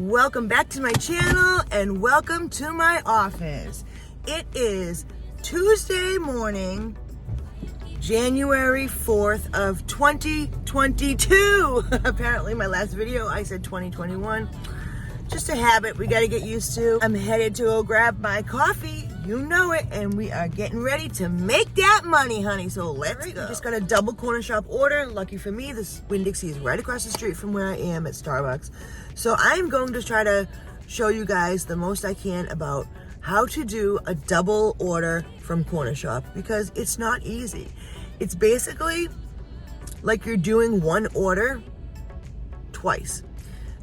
Welcome back to my channel and welcome to my office. It is Tuesday morning, January 4th of 2022. Apparently my last video I said 2021. Just a habit we got to get used to. I'm headed to go grab my coffee. You know it, and we are getting ready to make that money, honey. So let's go. We just got a double Cornershop order. Lucky for me, this Winn-Dixie is right across the street from where I am at Starbucks. So I'm going to try to show you guys the most I can about how to do a double order from Cornershop because it's not easy. It's basically like you're doing one order twice.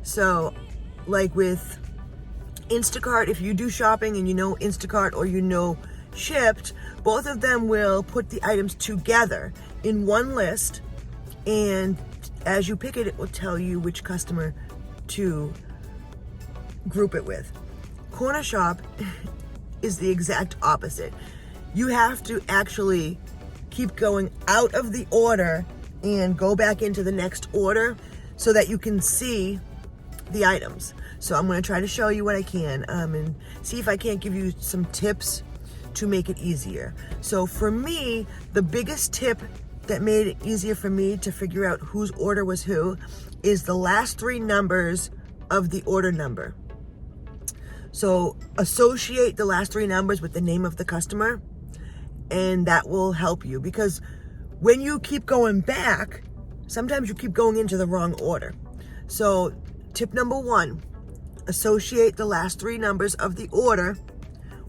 So like with Instacart, if you do shopping and you know Instacart or you know Shipped, both of them will put the items together in one list, and as you pick it, it will tell you which customer to group it with. Cornershop is the exact opposite. You have to actually keep going out of the order and go back into the next order so that you can see the items. So I'm going to try to show you what I can and see if I can't give you some tips to make it easier. So for me, the biggest tip that made it easier for me to figure out whose order was who is the last three numbers of the order number. So associate the last three numbers with the name of the customer, and that will help you, because when you keep going back, sometimes you keep going into the wrong order. So tip number one, associate the last three numbers of the order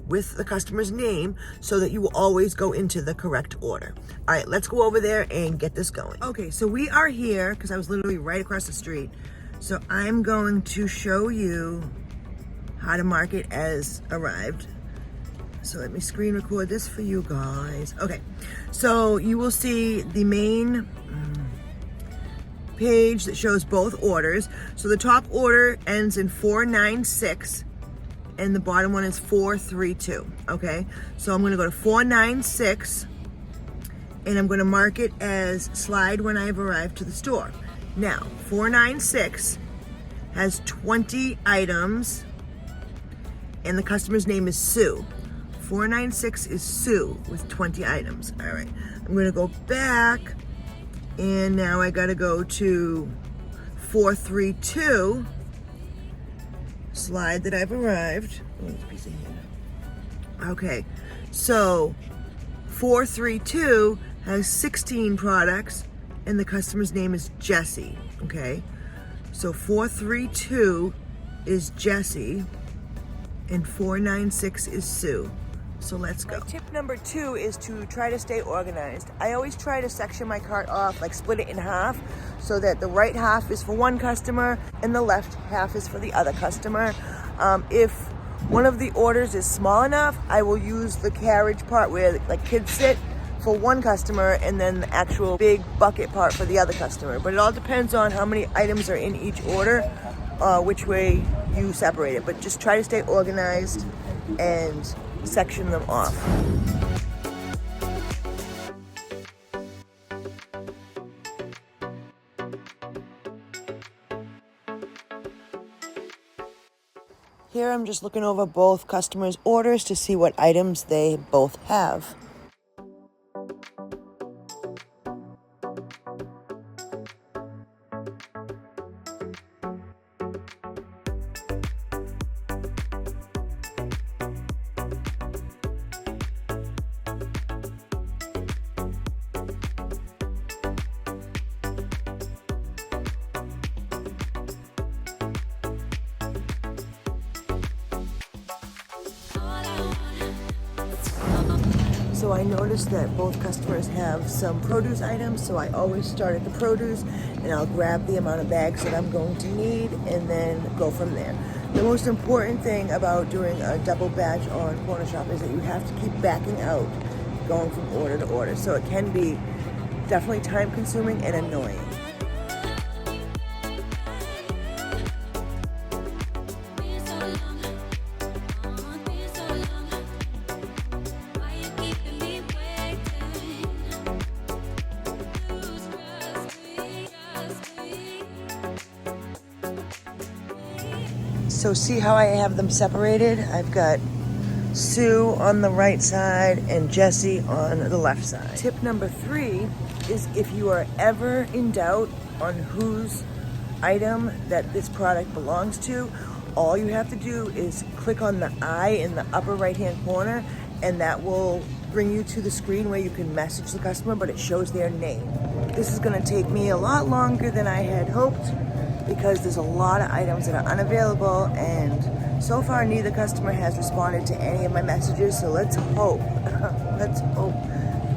with the customer's name so that you will always go into the correct order. All right, let's go over there and get this going. Okay, so we are here because I was literally right across the street. So I'm going to show you how to mark it as arrived. So let me screen record this for you guys. Okay, so you will see the main page that shows both orders. So the top order ends in 496 and the bottom one is 432. Okay, so I'm going to go to 496 and I'm going to mark it as slide when I've arrived to the store. Now 496 has 20 items and the customer's name is Sue. 496 is Sue with 20 items. All right, I'm going to go back. And now I gotta go to 432, slide that I've arrived. Oh, there's a piece of hair. Okay, so 432 has 16 products and the customer's name is Jessie, okay? So 432 is Jessie and 496 is Sue. So let's go. Tip number two is to try to stay organized. I always try to section my cart off, like split it in half, so that the right half is for one customer and the left half is for the other customer. If one of the orders is small enough, I will use the carriage part where like kids sit for one customer and then the actual big bucket part for the other customer. But it all depends on how many items are in each order, which way you separate it. But just try to stay organized and section them off. Here I'm just looking over both customers' orders to see what items they both have. So I noticed that both customers have some produce items, so I always start at the produce and I'll grab the amount of bags that I'm going to need and then go from there. The most important thing about doing a double batch on Cornershop is that you have to keep backing out, going from order to order. So it can be definitely time consuming and annoying. So see how I have them separated? I've got Sue on the right side and Jessie on the left side. Tip number 3 is if you are ever in doubt on whose item that this product belongs to, all you have to do is click on the I in the upper right hand corner, and that will bring you to the screen where you can message the customer, but it shows their name. This is going to take me a lot longer than I had hoped because there's a lot of items that are unavailable, and so far neither customer has responded to any of my messages, so let's hope let's hope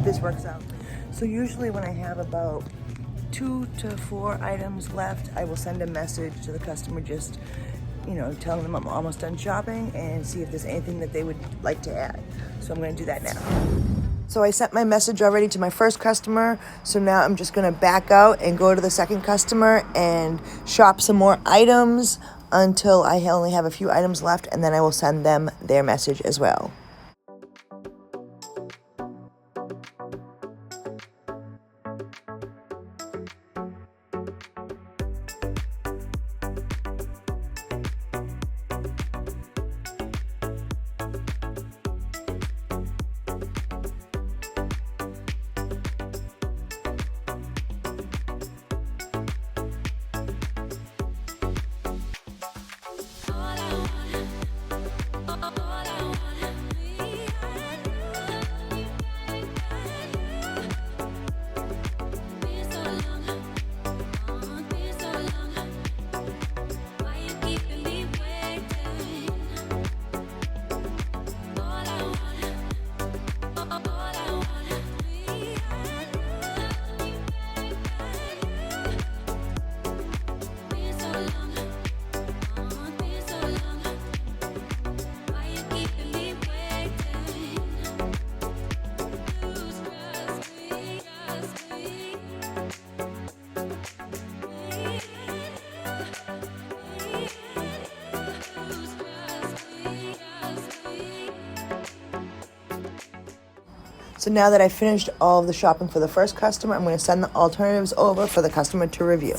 this works out. So usually when I have about 2 to 4 items left, I will send a message to the customer, just telling them I'm almost done shopping and see if there's anything that they would like to add. So I'm going to do that now. So I sent my message already to my first customer, so now I'm just going to back out and go to the second customer and shop some more items until I only have a few items left, and then I will send them their message as well. So now that I finished all of the shopping for the first customer, I'm going to send the alternatives over for the customer to review.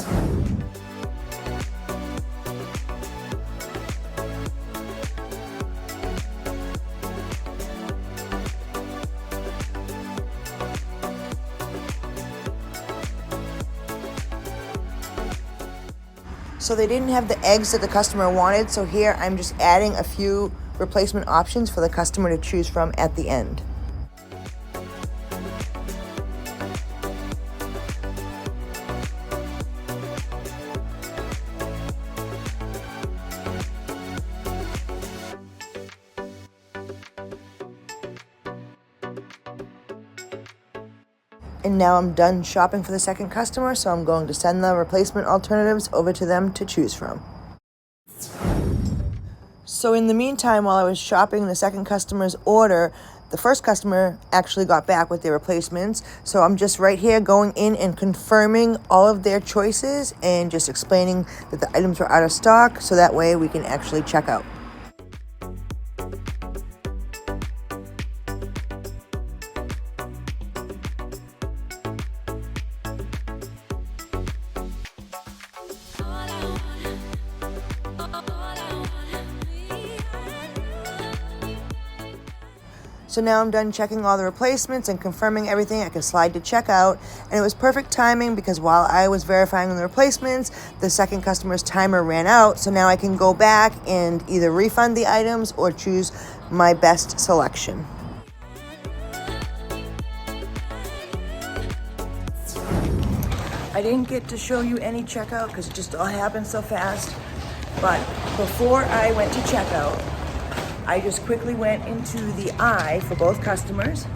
So they didn't have the eggs that the customer wanted, so here I'm just adding a few replacement options for the customer to choose from at the end. And now I'm done shopping for the second customer, so I'm going to send the replacement alternatives over to them to choose from. So in the meantime, while I was shopping the second customer's order, the first customer actually got back with their replacements. So I'm just right here going in and confirming all of their choices and just explaining that the items were out of stock, so that way we can actually check out. So now I'm done checking all the replacements and confirming everything. I can slide to checkout, and it was perfect timing because while I was verifying the replacements, the second customer's timer ran out. So now I can go back and either refund the items or choose my best selection. I didn't get to show you any checkout because it just all happened so fast. But before I went to checkout, I just quickly went into the I for both customers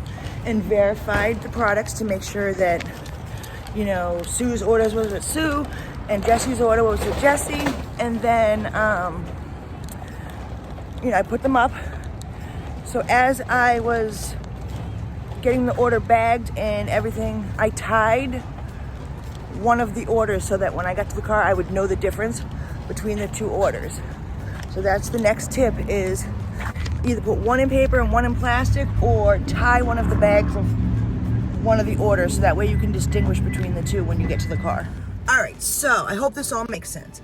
and verified the products to make sure that, Sue's orders was with Sue and Jessie's order was with Jessie. And then, I put them up. So as I was getting the order bagged and everything, I tied one of the orders so that when I got to the car, I would know the difference between the two orders. So that's the next tip, is either put one in paper and one in plastic, or tie one of the bags of one of the orders so that way you can distinguish between the two when you get to the car. All right, so I hope this all makes sense.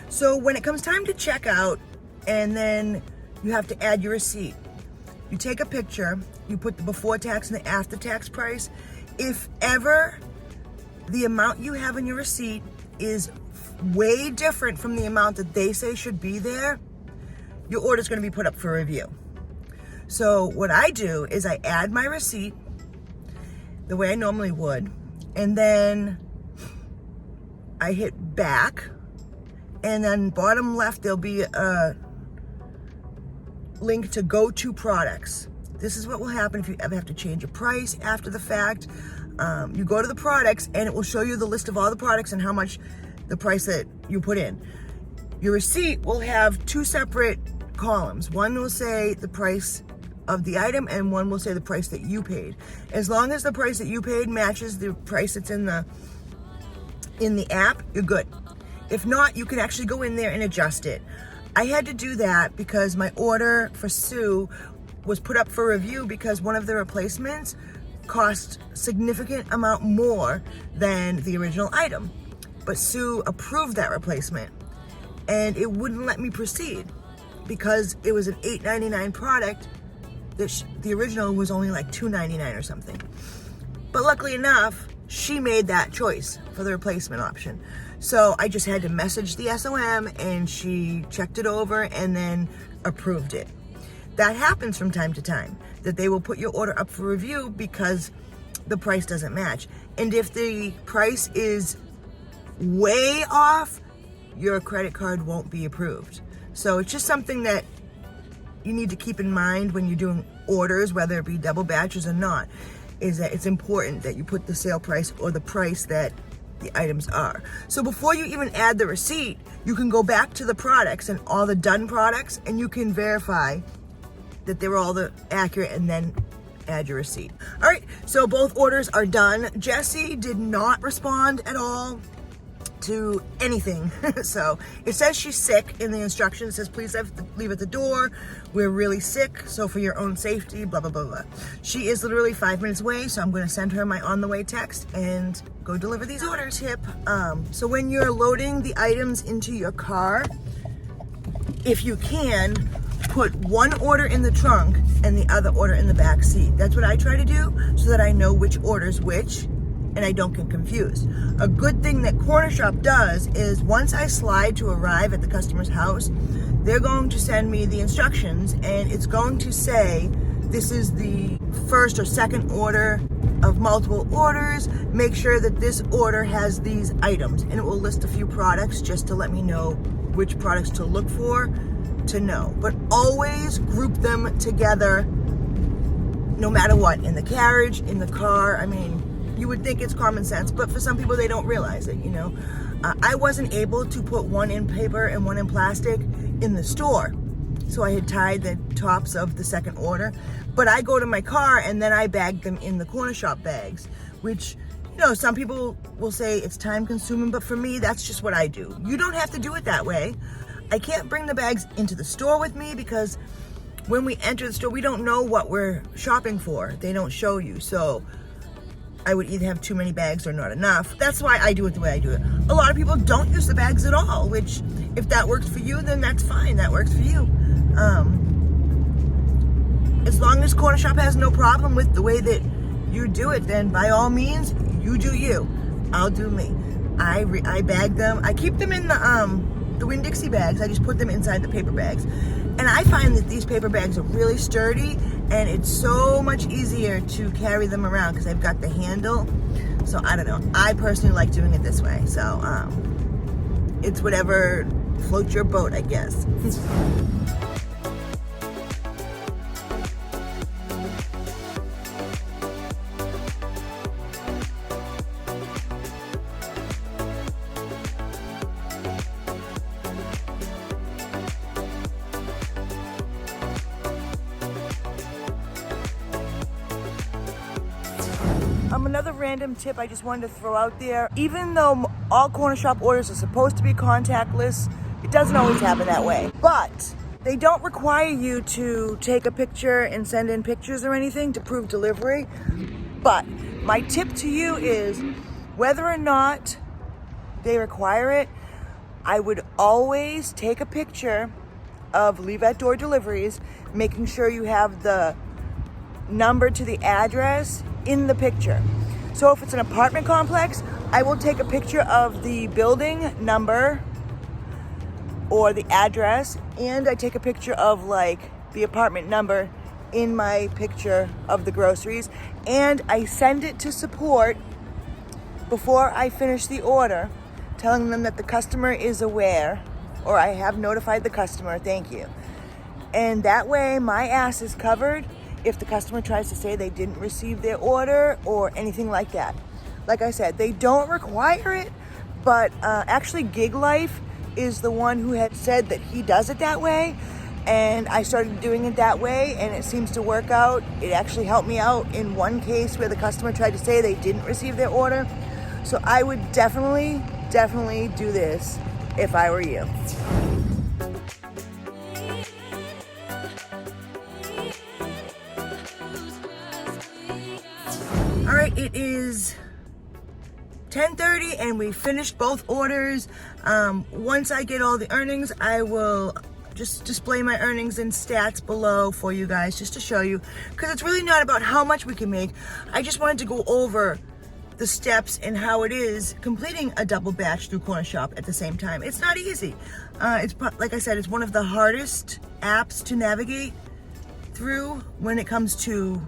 So when it comes time to check out, and then you have to add your receipt. You take a picture, you put the before tax and the after tax price. If ever the amount you have in your receipt is way different from the amount that they say should be there, your order is going to be put up for review. So what I do is I add my receipt the way I normally would, and then I hit back, and then bottom left there'll be a link to go to products. This is what will happen if you ever have to change a price after the fact. You go to the products and it will show you the list of all the products and how much the price that you put in. Your receipt will have two separate columns. One will say the price of the item and one will say the price that you paid. As long as the price that you paid matches the price that's in the app, you're good. If not, you can actually go in there and adjust it. I had to do that because my order for Sue was put up for review because one of the replacements cost significant amount more than the original item. But Sue approved that replacement and it wouldn't let me proceed because it was an $8.99 product that the original was only like $2.99 or something. But luckily enough, she made that choice for the replacement option. So I just had to message the SOM and she checked it over and then approved it. That happens from time to time, that they will put your order up for review because the price doesn't match. And if the price is way off, your credit card won't be approved. So it's just something that you need to keep in mind when you're doing orders, whether it be double batches or not, is that it's important that you put the sale price or the price that the items are. So before you even add the receipt, you can go back to the products and all the done products and you can verify that they were all accurate and then add your receipt. All right, so both orders are done. Jessie did not respond at all to anything. So it says she's sick in the instructions. It says, please leave at the door. We're really sick, so for your own safety, blah, blah, blah, blah. She is literally 5 minutes away, so I'm gonna send her my on the way text and go deliver these orders. Tip, so when you're loading the items into your car, if you can, put one order in the trunk and the other order in the back seat. That's what I try to do so that I know which order's which and I don't get confused. A good thing that Cornershop does is once I slide to arrive at the customer's house, they're going to send me the instructions and it's going to say, this is the first or second order of multiple orders. Make sure that this order has these items, and it will list a few products just to let me know which products to look for to know. But always group them together no matter what, in the carriage, in the car. I mean, you would think it's common sense, but for some people they don't realize it, you know. I wasn't able to put one in paper and one in plastic in the store, so I had tied the tops of the second order. But I go to my car and then I bag them in the Cornershop bags, which, you know, some people will say it's time consuming, but for me, that's just what I do. You don't have to do it that way. I can't bring the bags into the store with me because when we enter the store, we don't know what we're shopping for. They don't show you. So I would either have too many bags or not enough. That's why I do it the way I do it. A lot of people don't use the bags at all, which if that works for you, then that's fine. That works for you. As long as Cornershop has no problem with the way that you do it, then by all means, you do you. I'll do me. I bag them. I keep them in the Winn-Dixie bags. I just put them inside the paper bags. And I find that these paper bags are really sturdy and it's so much easier to carry them around because they've got the handle. So I don't know. I personally like doing it this way. So it's whatever floats your boat, I guess. Another random tip I just wanted to throw out there. Even though all Cornershop orders are supposed to be contactless, it doesn't always happen that way. But they don't require you to take a picture and send in pictures or anything to prove delivery. But my tip to you is, whether or not they require it, I would always take a picture of leave at door deliveries, making sure you have the number to the address in the picture. So if it's an apartment complex, I will take a picture of the building number or the address, and I take a picture of like the apartment number in my picture of the groceries, and I send it to support before I finish the order, telling them that the customer is aware, or I have notified the customer, thank you. And that way my ass is covered if the customer tries to say they didn't receive their order or anything like that. Like I said, they don't require it, but actually Gig Life is the one who had said that he does it that way, and I started doing it that way, and it seems to work out. It actually helped me out in one case where the customer tried to say they didn't receive their order. So I would definitely do this if I were you. All right, it is 10:30 and we finished both orders. Once I get all the earnings, I will just display my earnings and stats below for you guys, just to show you, because it's really not about how much we can make. I just wanted to go over the steps and how it is completing a double batch through Cornershop at the same time. It's not easy. It's like I said, it's one of the hardest apps to navigate through when it comes to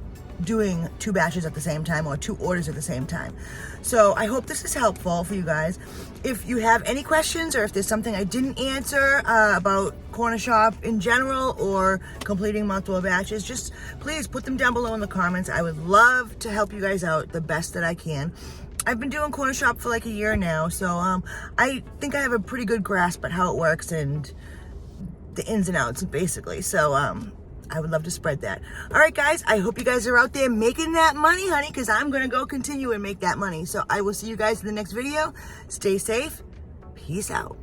doing 2 batches at the same time or 2 orders at the same time. So I hope this is helpful for you guys. If you have any questions, or if there's something I didn't answer about Cornershop in general or completing multiple batches, just please put them down below in the comments. I would love to help you guys out the best that I can. I've been doing Cornershop for like a year now, so I think I have a pretty good grasp at how it works and the ins and outs, basically. So I would love to spread that. All right, guys, I hope you guys are out there making that money, honey, because I'm going to go continue and make that money. So I will see you guys in the next video. Stay safe. Peace out.